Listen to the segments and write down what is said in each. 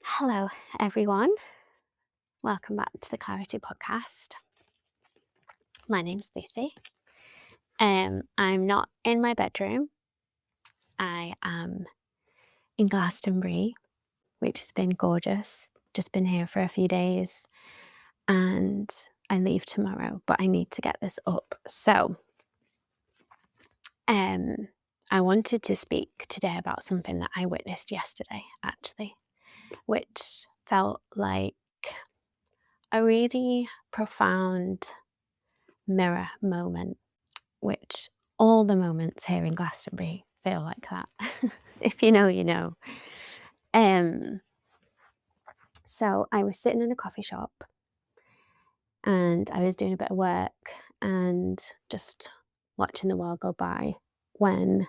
Hello, everyone. Welcome back to the Clarity Podcast. My name's Lucy. I'm not in my bedroom. I am in Glastonbury, which has been gorgeous. Just been here for a few days, and I leave tomorrow, but I need to get this up. So, um, I wanted to speak today about something that I witnessed yesterday, actually, which felt like a really profound mirror moment, which all the moments here in Glastonbury feel like that. If you know, you know. Um, so I was sitting in a coffee shop and I was doing a bit of work and just watching the world go by when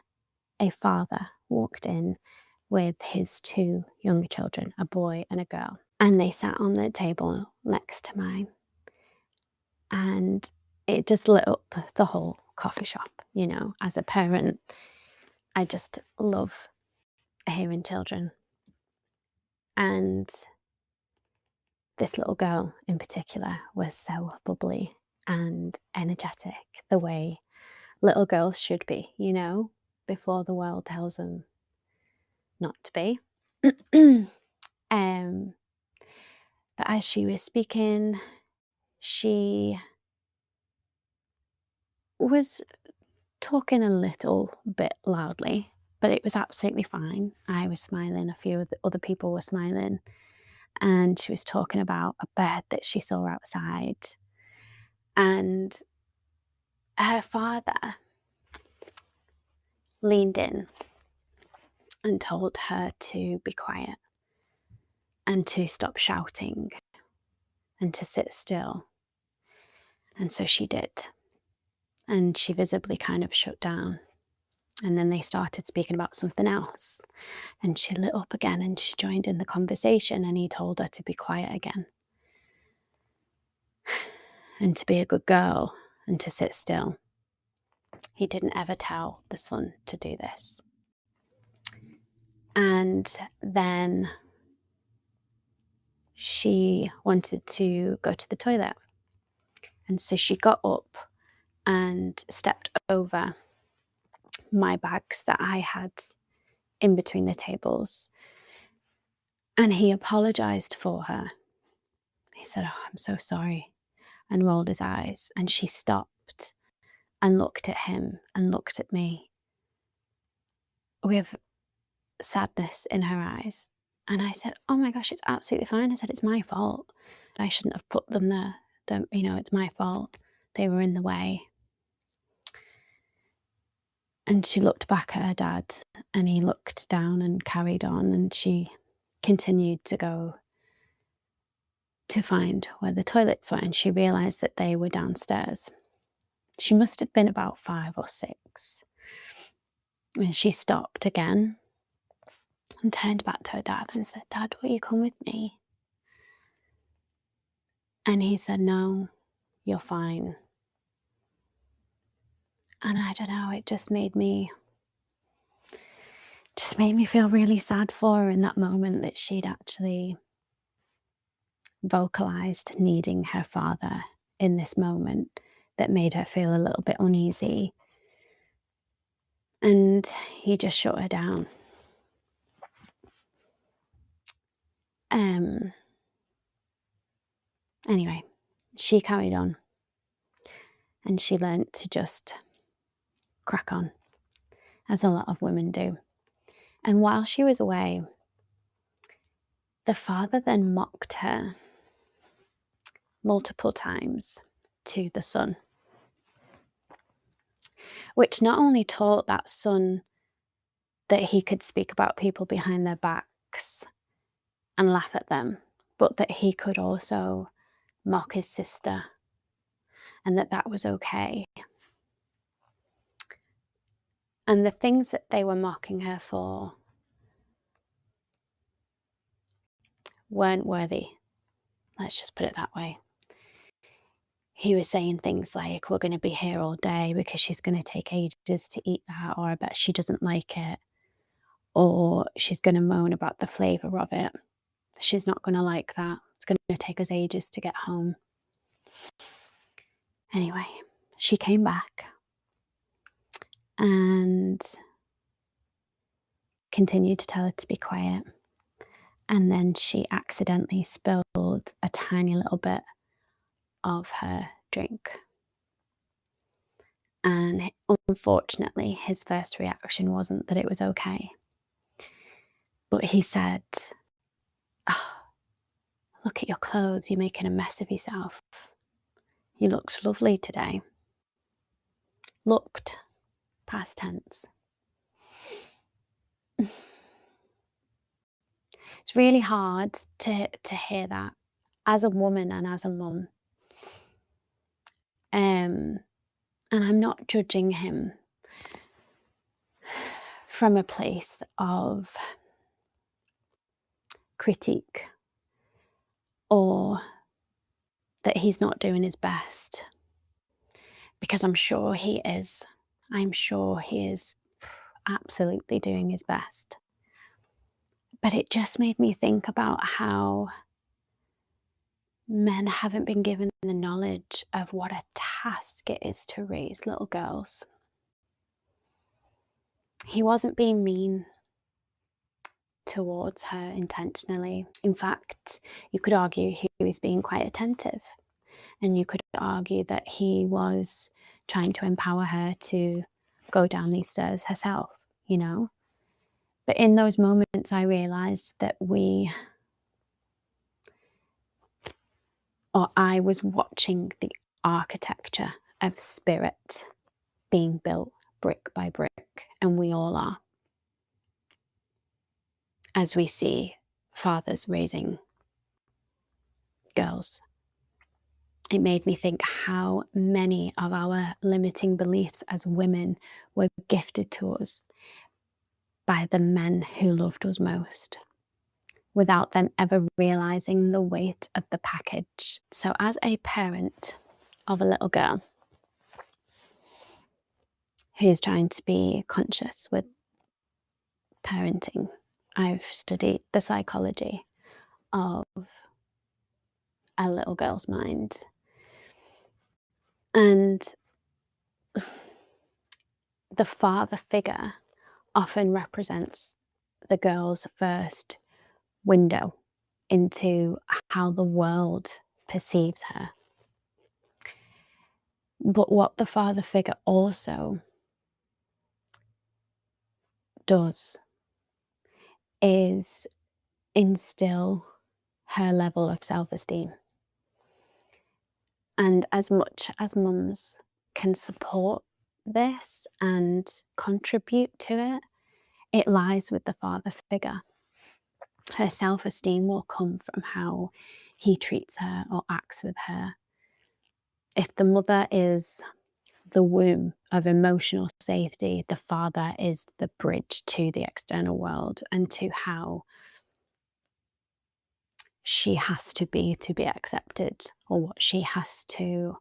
a father walked in with his two younger children, a boy and a girl. And they sat on the table next to mine. And it just lit up the whole coffee shop. As a parent, I just love hearing children. And this little girl in particular was so bubbly and energetic, the way little girls should be, before the world tells them not to be. um, but as she was speaking, she was talking a little bit loudly, but it was absolutely fine. I was smiling, a few of the other people were smiling, and she was talking about a bird that she saw outside. And her father leaned in and told her to be quiet and to stop shouting and to sit still. And so she did. And she visibly kind of shut down. And then they started speaking about something else. And she lit up again and she joined in the conversation, and he told her to be quiet again and to be a good girl and to sit still. He didn't ever tell the son to do this. And then she wanted to go to the toilet. And so she got up and stepped over my bags that I had in between the tables. And he apologized for her. He said, "Oh, I'm so sorry," and rolled his eyes. And she stopped and looked at him and looked at me with sadness in her eyes. And I said, "Oh my gosh, it's absolutely fine." I said, "It's my fault. I shouldn't have put them there. It's my fault. They were in the way." And she looked back at her dad, and he looked down and carried on, and she continued to go to find where the toilets were, and she realised that they were downstairs. She must have been about 5 or 6. And she stopped again and turned back to her dad and said, "Dad, will you come with me?" And he said, "No, you're fine." And I don't know, it just made me feel really sad for her in that moment, that she'd actually vocalized needing her father in this moment that made her feel a little bit uneasy. And he just shut her down. Um, anyway, she carried on and she learnt to just crack on, as a lot of women do. And while she was away, the father then mocked her multiple times to the son, which not only taught that son that he could speak about people behind their backs and laugh at them, but that he could also mock his sister, and that was okay. And the things that they were mocking her for weren't worthy. Let's just put it that way. He was saying things like, "We're going to be here all day because she's going to take ages to eat that," or "I bet she doesn't like it," or "She's going to moan about the flavour of it." She's not going to like that. It's going to take us ages to get home. Anyway, she came back and continued to tell her to be quiet. And then she accidentally spilled a tiny little bit of her drink. And unfortunately, his first reaction wasn't that it was okay. But he said, "Oh, look at your clothes, you're making a mess of yourself. You looked lovely today." Looked, past tense. It's really hard to hear that as a woman and as a mum. And I'm not judging him from a place of critique or that he's not doing his best, because I'm sure he is. I'm sure he is absolutely doing his best. But it just made me think about how men haven't been given the knowledge of what a task it is to raise little girls. He wasn't being mean towards her intentionally. In fact, you could argue he was being quite attentive, and you could argue that he was trying to empower her to go down these stairs herself, you know? But in those moments, I realized that I was watching the architecture of spirit being built brick by brick, and we all are, as we see fathers raising girls. It made me think how many of our limiting beliefs as women were gifted to us by the men who loved us most, without them ever realizing the weight of the package. So as a parent of a little girl who is trying to be conscious with parenting, I've studied the psychology of a little girl's mind. And the father figure often represents the girl's first window into how the world perceives her. But what the father figure also does is instill her level of self-esteem. And as much as mums can support this and contribute to it, it lies with the father figure. Her self-esteem will come from how he treats her or acts with her. If the mother is the womb of emotional safety, the father is the bridge to the external world and to how she has to be accepted, or what she has to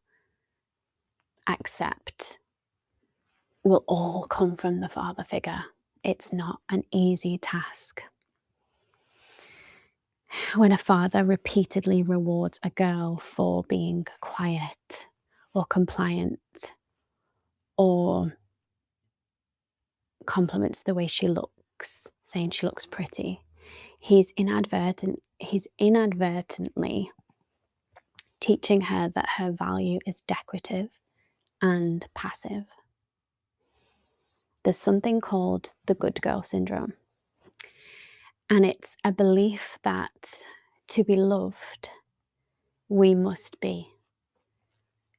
accept will all come from the father figure. It's not an easy task. When a father repeatedly rewards a girl for being quiet or compliant, or compliments the way she looks, saying she looks pretty, he's inadvertently teaching her that her value is decorative and passive. There's something called the good girl syndrome. And it's a belief that to be loved, we must be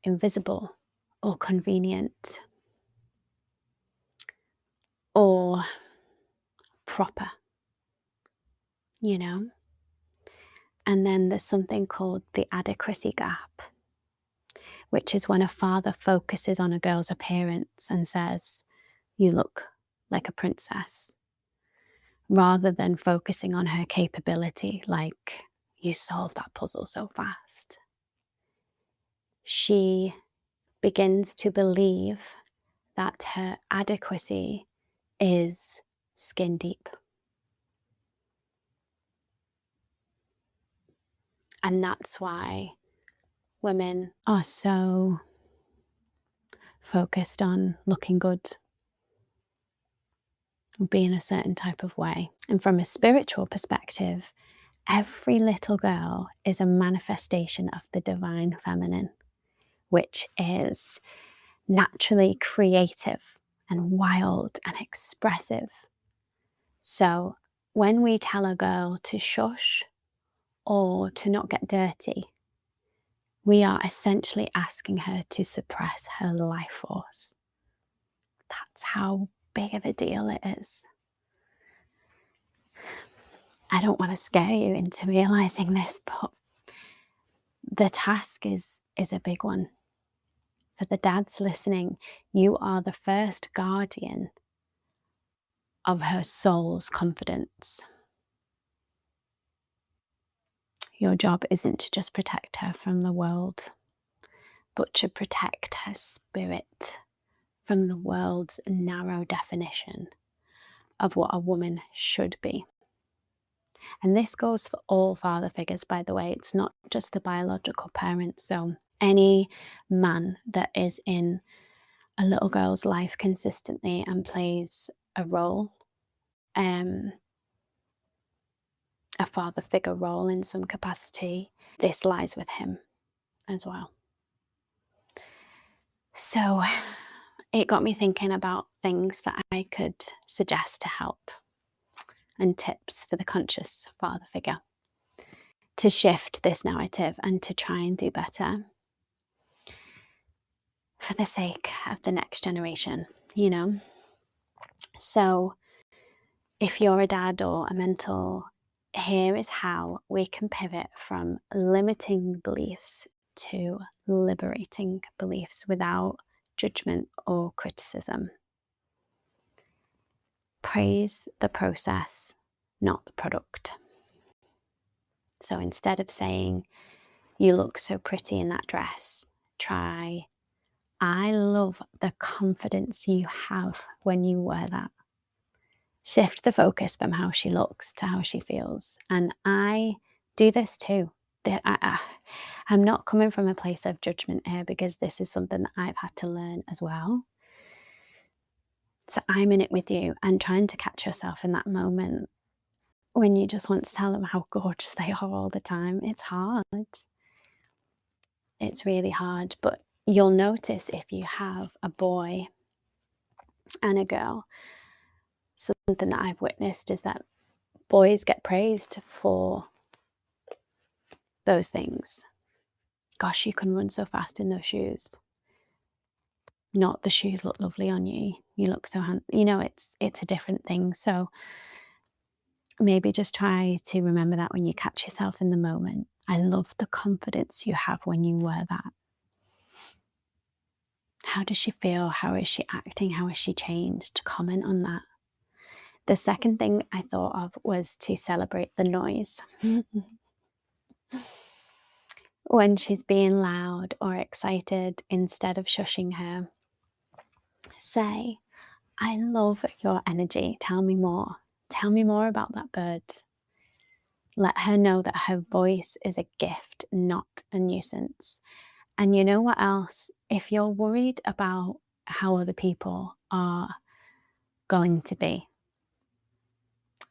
invisible or convenient or proper, you know? And then there's something called the adequacy gap, which is when a father focuses on a girl's appearance and says, "You look like a princess," rather than focusing on her capability, like, "You solved that puzzle so fast." She begins to believe that her adequacy is skin deep. And that's why women are so focused on looking good, being a certain type of way. And from a spiritual perspective, every little girl is a manifestation of the divine feminine, which is naturally creative and wild and expressive. So when we tell a girl to shush or to not get dirty, we are essentially asking her to suppress her life force. That's how big of a deal it is. I don't want to scare you into realizing this, but the task is a big one. For the dads listening, you are the first guardian of her soul's confidence. Your job isn't to just protect her from the world, but to protect her spirit from the world's narrow definition of what a woman should be. And this goes for all father figures, by the way. It's not just the biological parents. So any man that is in a little girl's life consistently and plays a role, a father figure role in some capacity, this lies with him as well. So it got me thinking about things that I could suggest to help and tips for the conscious father figure to shift this narrative and to try and do better for the sake of the next generation, you know? So if you're a dad or a mentor, here is how we can pivot from limiting beliefs to liberating beliefs without judgment or criticism. Praise the process, not the product. So instead of saying, you look so pretty in that dress, try, I love the confidence you have when you wear that. Shift the focus from how she looks to how she feels. And I do this too. I'm not coming from a place of judgment here, because this is something that I've had to learn as well. So I'm in it with you and trying to catch yourself in that moment when you just want to tell them how gorgeous they are all the time. It's hard. It's really hard. But you'll notice if you have a boy and a girl, something that I've witnessed is that boys get praised for those things. Gosh, you can run so fast in those shoes. Not the shoes look lovely on you. You look so handsome. You know, it's a different thing. So maybe just try to remember that when you catch yourself in the moment. I love the confidence you have when you wear that. How does she feel? How is she acting? How has she changed? Comment on that. The second thing I thought of was to celebrate the noise. When she's being loud or excited, instead of shushing her, say, I love your energy. Tell me more. Tell me more about that bird. Let her know that her voice is a gift, not a nuisance. And you know what else? If you're worried about how other people are going to be,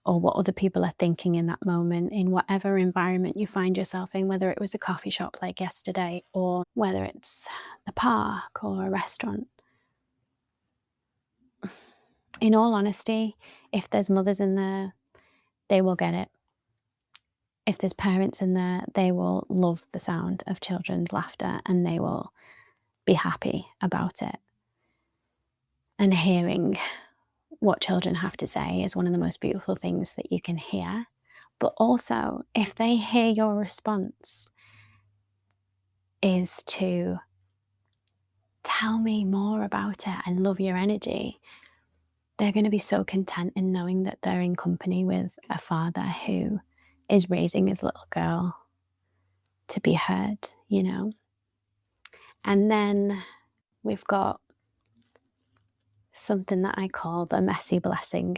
or what other people are thinking in that moment, in whatever environment you find yourself in, whether it was a coffee shop like yesterday, or whether it's the park or a restaurant. In all honesty, if there's mothers in there, they will get it. If there's parents in there, they will love the sound of children's laughter and they will be happy about it. And hearing what children have to say is one of the most beautiful things that you can hear. But also, if they hear your response is to tell me more about it and love your energy, they're going to be so content in knowing that they're in company with a father who is raising his little girl to be heard, you know. And then we've got something that I call the messy blessing.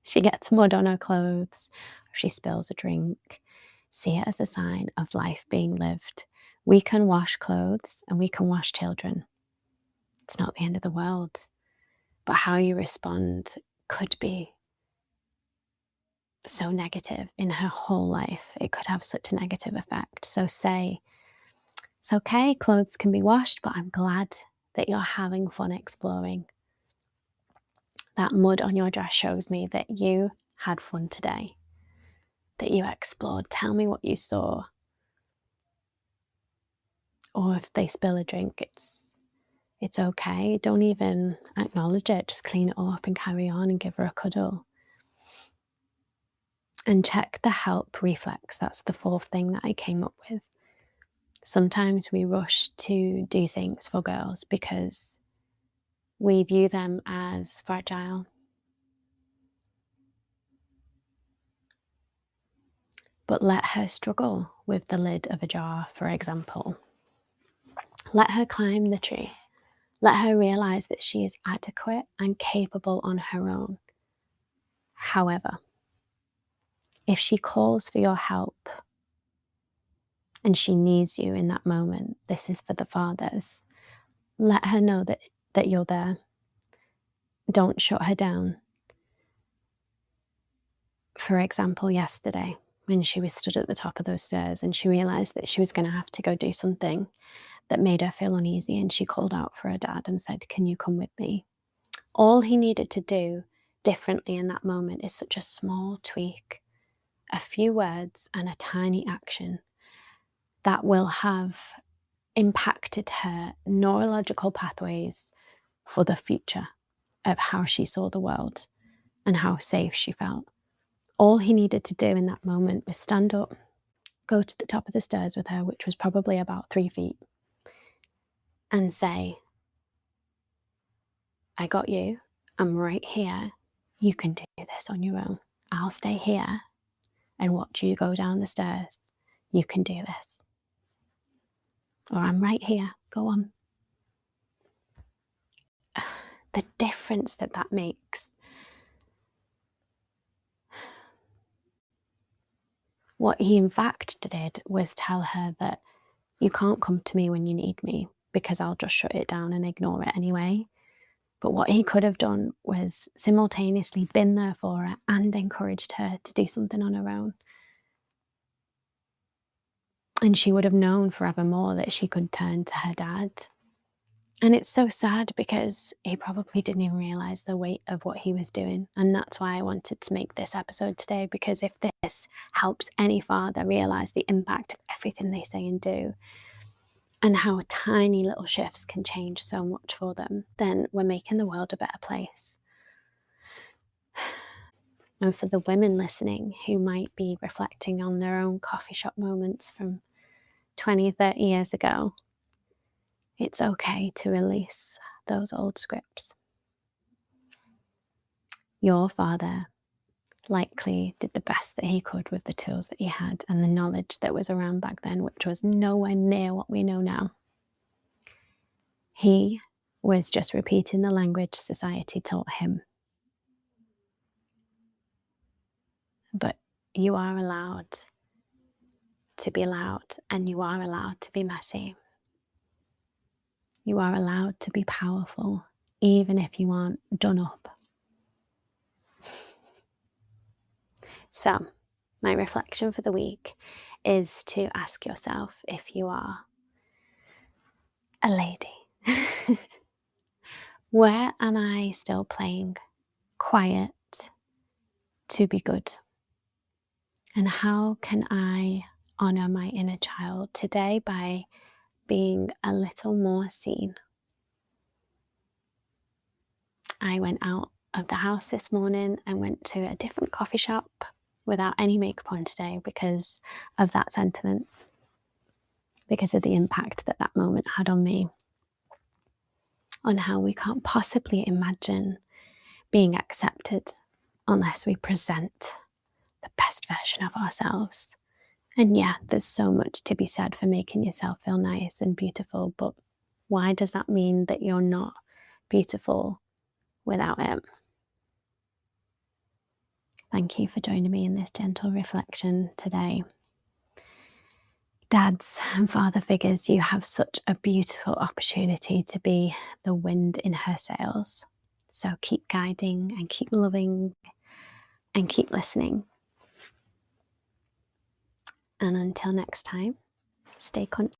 She gets mud on her clothes, or she spills a drink. See it as a sign of life being lived. We can wash clothes and we can wash children. It's not the end of the world. But how you respond could be so negative in her whole life. It could have such a negative effect. So say, it's okay, clothes can be washed, but I'm glad that you're having fun exploring. That mud on your dress shows me that you had fun today, that you explored. Tell me what you saw. Or if they spill a drink, it's okay. Don't even acknowledge it. Just clean it up and carry on and give her a cuddle. And check the help reflex. That's the fourth thing that I came up with. Sometimes we rush to do things for girls because we view them as fragile. But let her struggle with the lid of a jar, for example. Let her climb the tree. Let her realize that she is adequate and capable on her own. However, if she calls for your help and she needs you in that moment, this is for the fathers, let her know that you're there. Don't shut her down. For example, yesterday, when she was stood at the top of those stairs and she realized that she was going to have to go do something that made her feel uneasy, and she called out for her dad and said, "Can you come with me?" All he needed to do differently in that moment is such a small tweak, a few words and a tiny action that will have impacted her neurological pathways for the future of how she saw the world and how safe she felt. All he needed to do in that moment was stand up, go to the top of the stairs with her, which was probably about 3 feet, and say, "I got you. I'm right here. You can do this on your own. I'll stay here and watch you go down the stairs. You can do this." Or, "I'm right here. Go on." The difference that that makes. What he in fact did was tell her that you can't come to me when you need me because I'll just shut it down and ignore it anyway. But what he could have done was simultaneously been there for her and encouraged her to do something on her own. And she would have known forevermore that she could turn to her dad. And it's so sad because he probably didn't even realize the weight of what he was doing. And that's why I wanted to make this episode today, because if this helps any father realize the impact of everything they say and do, and how tiny little shifts can change so much for them, then we're making the world a better place. And for the women listening who might be reflecting on their own coffee shop moments from 20, 30 years ago, it's okay to release those old scripts. Your father likely did the best that he could with the tools that he had and the knowledge that was around back then, which was nowhere near what we know now. He was just repeating the language society taught him. But you are allowed to be loud, and you are allowed to be messy. You are allowed to be powerful, even if you aren't done up. So, my reflection for the week is to ask yourself if you are a lady. Where am I still playing quiet to be good? And how can I honor my inner child today by being a little more seen? I went out of the house this morning and went to a different coffee shop without any makeup on today because of that sentiment, because of the impact that that moment had on me, on how we can't possibly imagine being accepted unless we present the best version of ourselves. And yeah, there's so much to be said for making yourself feel nice and beautiful, but why does that mean that you're not beautiful without it? Thank you for joining me in this gentle reflection today. dads and father figures, you have such a beautiful opportunity to be the wind in her sails. So keep guiding and keep loving and keep listening. And until next time, stay conscious.